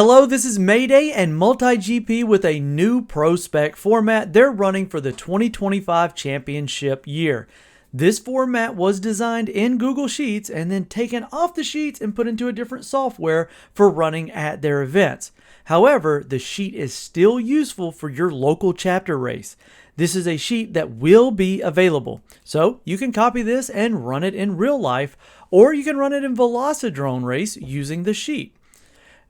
Hello, this is Mayday and MultiGP with a new Pro Spec format they're running for the 2025 championship year. This format was designed in Google Sheets and then taken off the Sheets and put into a different software for running at their events. However, the sheet is still useful for your local chapter race. This is a sheet that will be available. So you can copy this and run it in real life, or you can run it in Velocidrone race using the sheet.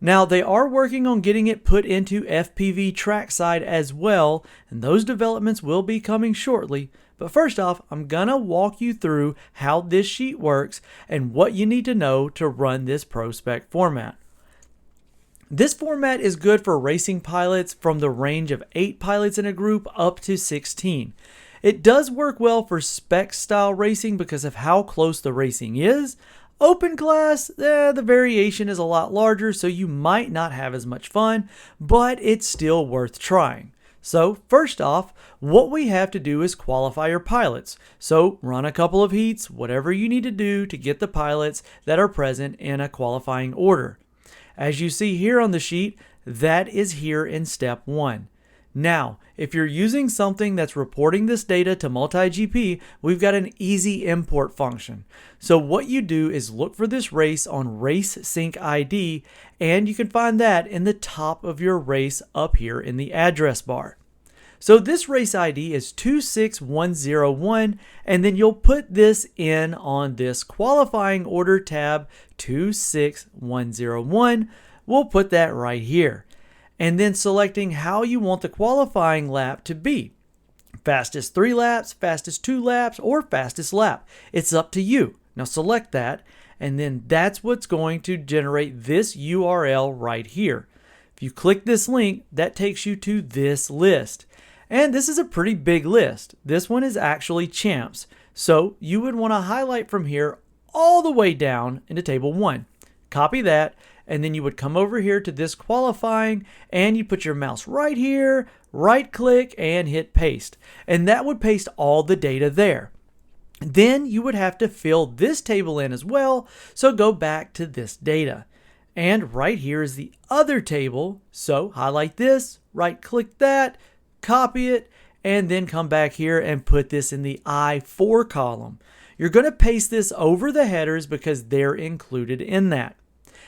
Now, they are working on getting it put into FPV trackside as well, and those developments will be coming shortly. But first off, I'm gonna walk you through how this sheet works and what you need to know to run this Pro Spec format. This format is good for racing pilots from the range of 8 pilots in a group up to 16. It does work well for spec style racing because of how close the racing is. Open class, the variation is a lot larger, so you might not have as much fun, but it's still worth trying. So first off, what we have to do is qualify your pilots. So run a couple of heats, whatever you need to do to get the pilots that are present in a qualifying order. As you see here on the sheet, that is here in step 1. Now, if you're using something that's reporting this data to MultiGP, we've got an easy import function. So what you do is look for this race on Race Sync ID, and you can find that in the top of your race up here in the address bar. So this race ID is 26101, and then you'll put this in on this qualifying order tab 26101. We'll put that right here. And then selecting how you want the qualifying lap to be. Fastest 3 laps, fastest 2 laps, or fastest lap. It's up to you. Now select that, and then that's what's going to generate this URL right here. If you click this link, that takes you to this list. And this is a pretty big list. This one is actually champs. So you would want to highlight from here all the way down into table 1. Copy that. And then you would come over here to this qualifying and you put your mouse right here, right click and hit paste. And that would paste all the data there. Then you would have to fill this table in as well. So go back to this data. And right here is the other table. So highlight this, right click that, copy it, and then come back here and put this in the I4 column. You're going to paste this over the headers because they're included in that.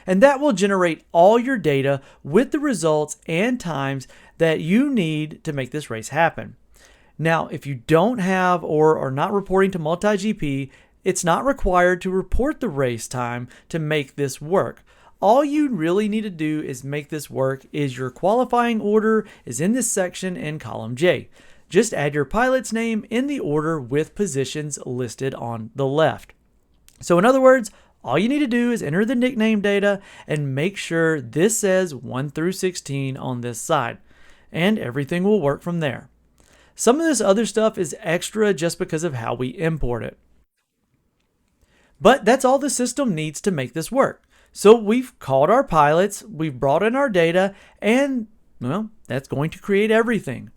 And that will generate all your data with the results and times that you need to make this race happen. Now, if you don't have or are not reporting to MultiGP, it's not required to report the race time to make this work. All you really need to do is make this work is your qualifying order is in this section in column J. Just add your pilot's name in the order with positions listed on the left. So in other words, all you need to do is enter the nickname data and make sure this says 1 through 16 on this side, and everything will work from there. Some of this other stuff is extra just because of how we import it. But that's all the system needs to make this work. So we've called our pilots, we've brought in our data, and well, that's going to create everything.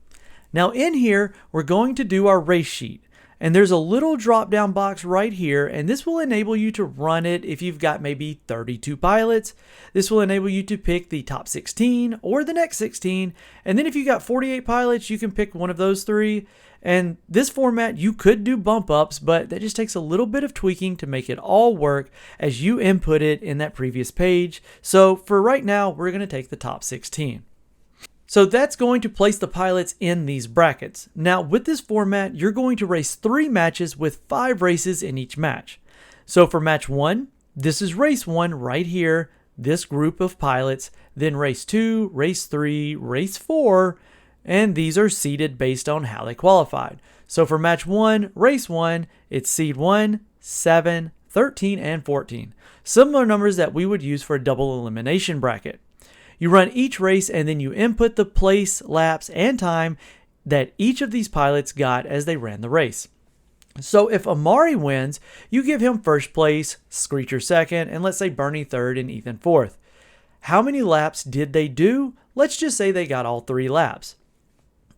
Now in here, we're going to do our race sheet. And there's a little drop down box right here, and this will enable you to run it if you've got maybe 32 pilots. This will enable you to pick the top 16 or the next 16. And then if you got 48 pilots, you can pick one of those 3. And this format, you could do bump ups, but that just takes a little bit of tweaking to make it all work as you input it in that previous page. So for right now, we're going to take the top 16. So that's going to place the pilots in these brackets. Now with this format, you're going to race 3 matches with 5 races in each match. So for match 1, this is race 1 right here, this group of pilots, then race 2, race 3, race 4, and these are seeded based on how they qualified. So for match 1, race 1, it's seed 1, 7, 13, and 14. Similar numbers that we would use for a double elimination bracket. You run each race and then you input the place, laps, and time that each of these pilots got as they ran the race. So if Amari wins, you give him first place, Screecher second, and let's say Bernie third and Ethan fourth. How many laps did they do? Let's just say they got all 3 laps.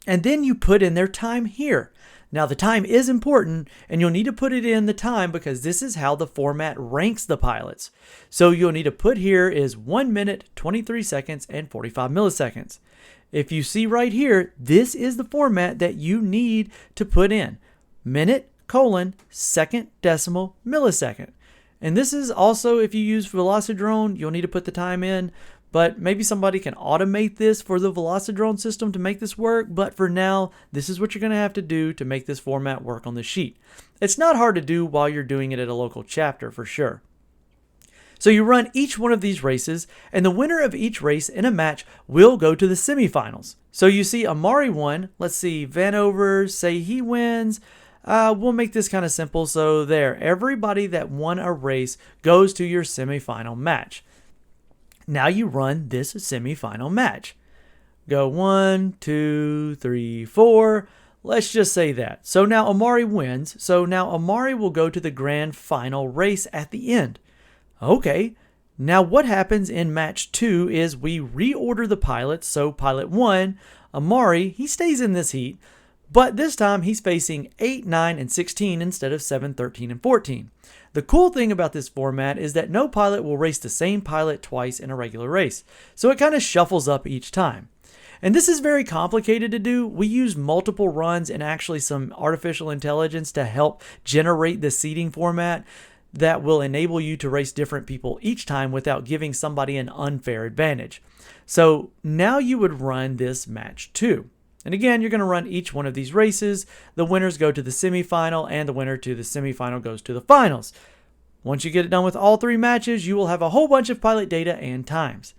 And then you put in their time here. Now the time is important, and you'll need to put it in the time because this is how the format ranks the pilots. So you'll need to put here is 1 minute, 23 seconds, and 45 milliseconds. If you see right here, this is the format that you need to put in. Minute, colon, second, decimal, millisecond. And this is also, if you use Velocidrone, you'll need to put the time in. But maybe somebody can automate this for the Velocidrone system to make this work. But for now, this is what you're going to have to do to make this format work on the sheet. It's not hard to do while you're doing it at a local chapter for sure. So you run each one of these races, and the winner of each race in a match will go to the semifinals. So you see Amari won. Let's see, Vanover, say he wins. We'll make this kind of simple. So there, everybody that won a race goes to your semifinal match. Now you run this semifinal match. Go 1, 2, 3, 4. Let's just say that. So now Amari wins. So now Amari will go to the grand final race at the end. Okay, now what happens in match 2 is we reorder the pilots. So pilot 1, Amari, he stays in this heat, but this time he's facing 8, 9, and 16 instead of 7, 13, and 14. The cool thing about this format is that no pilot will race the same pilot twice in a regular race, so it kind of shuffles up each time. And this is very complicated to do. We use multiple runs and actually some artificial intelligence to help generate the seating format that will enable you to race different people each time without giving somebody an unfair advantage. So now you would run this match 2. And again, you're going to run each one of these races. The winners go to the semifinal, and the winner to the semifinal goes to the finals. Once you get it done with all 3 matches, you will have a whole bunch of pilot data and times.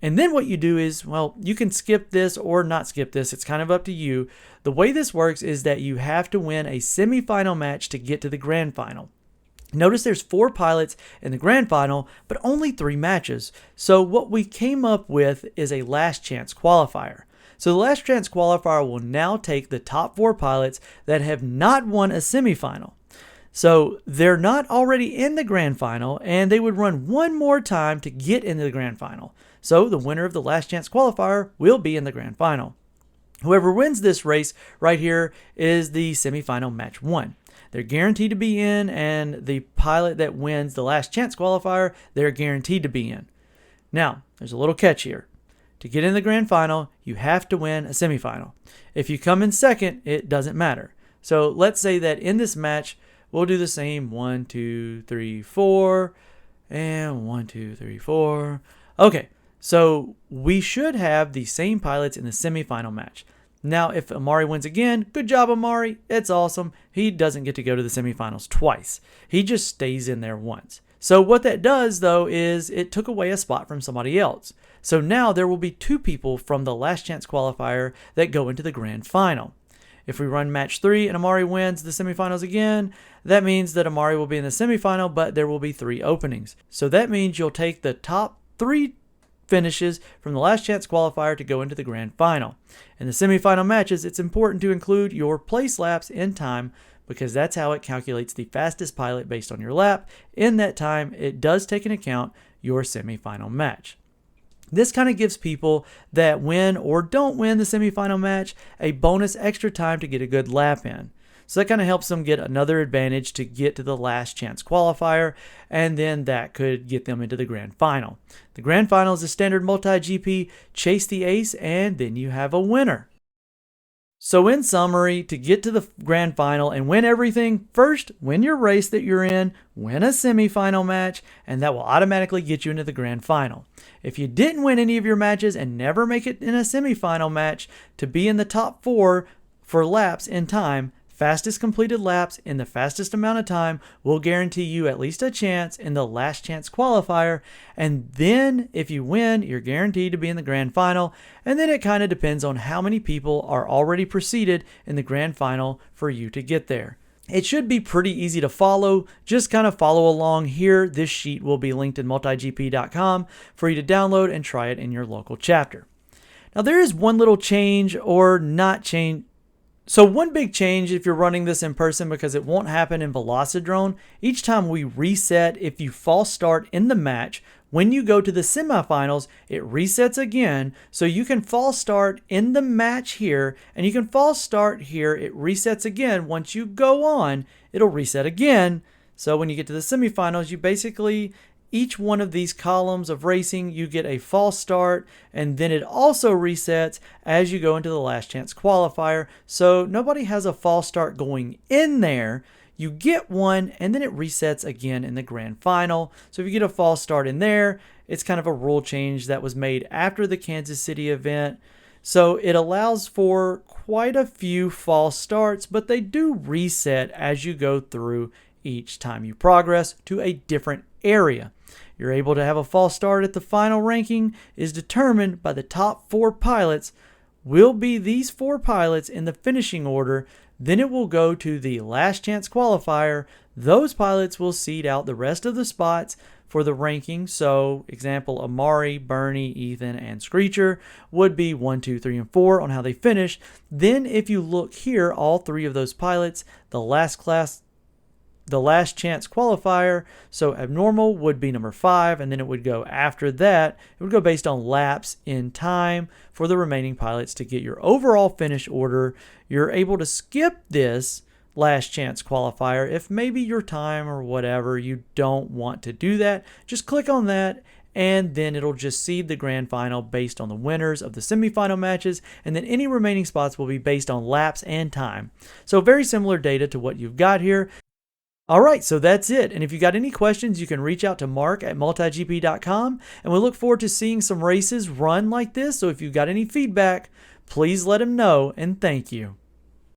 And then what you do is, well, you can skip this or not skip this. It's kind of up to you. The way this works is that you have to win a semifinal match to get to the grand final. Notice there's 4 pilots in the grand final, but only 3 matches. So what we came up with is a last chance qualifier. So the last chance qualifier will now take the top 4 pilots that have not won a semifinal. So they're not already in the grand final, and they would run one more time to get into the grand final. So the winner of the last chance qualifier will be in the grand final. Whoever wins this race right here is the semifinal match 1. They're guaranteed to be in, and the pilot that wins the last chance qualifier, they're guaranteed to be in. Now, there's a little catch here. To get in the grand final, you have to win a semifinal. If you come in second, it doesn't matter. So let's say that in this match, we'll do the same 1, 2, 3, 4, and 1, 2, 3, 4. Okay, so we should have the same pilots in the semifinal match. Now, if Amari wins again, good job, Amari. It's awesome. He doesn't get to go to the semifinals twice. He just stays in there once. So what that does, though, is it took away a spot from somebody else. So now there will be 2 people from the last chance qualifier that go into the grand final. If we run match 3 and Amari wins the semifinals again, that means that Amari will be in the semifinal, but there will be 3 openings. So that means you'll take the top 3 finishes from the last chance qualifier to go into the grand final. In the semifinal matches, it's important to include your place laps in time because that's how it calculates the fastest pilot based on your lap. In that time, it does take into account your semifinal match. This kind of gives people that win or don't win the semifinal match a bonus extra time to get a good lap in. So that kind of helps them get another advantage to get to the last chance qualifier, and then that could get them into the grand final. The grand final is a standard multi-GP, chase the ace, and then you have a winner. So in summary, to get to the grand final and win everything, first, win your race that you're in, win a semifinal match, and that will automatically get you into the grand final. If you didn't win any of your matches and never make it in a semifinal match, to be in the top 4 for laps in time, fastest completed laps in the fastest amount of time will guarantee you at least a chance in the last chance qualifier. And then if you win, you're guaranteed to be in the grand final. And then it kind of depends on how many people are already preceded in the grand final for you to get there. It should be pretty easy to follow. Just kind of follow along here. This sheet will be linked in multigp.com for you to download and try it in your local chapter. Now there is one little change or not change. So one big change if you're running this in person, because it won't happen in Velocidrone, each time we reset, if you false start in the match, when you go to the semifinals, it resets again. So you can false start in the match here, and you can false start here. It resets again. Once you go on, it'll reset again. So when you get to the semifinals, you basically, each one of these columns of racing, you get a false start, and then it also resets as you go into the last chance qualifier. So nobody has a false start going in there. You get one, and then it resets again in the grand final. So if you get a false start in there, it's kind of a rule change that was made after the Kansas City event. So it allows for quite a few false starts, but they do reset as you go through each time you progress to a different area. You're able to have a false start at the final ranking is determined by the top 4 pilots. Will be these 4 pilots in the finishing order. Then it will go to the last chance qualifier. Those pilots will seed out the rest of the spots for the ranking. So, example, Amari, Bernie, Ethan, and Screecher would be 1, 2, 3, and 4 on how they finish. Then if you look here, all 3 of those pilots, the last chance qualifier, so abnormal would be number 5, and then it would go after that. It would go based on laps in time for the remaining pilots to get your overall finish order. You're able to skip this last chance qualifier if maybe your time or whatever, you don't want to do that. Just click on that, and then it'll just seed the grand final based on the winners of the semifinal matches, and then any remaining spots will be based on laps and time. So very similar data to what you've got here. All right, so that's it. And if you got any questions, you can reach out to Mark at multigp.com, and we look forward to seeing some races run like this. So if you've got any feedback, please let him know, and thank you.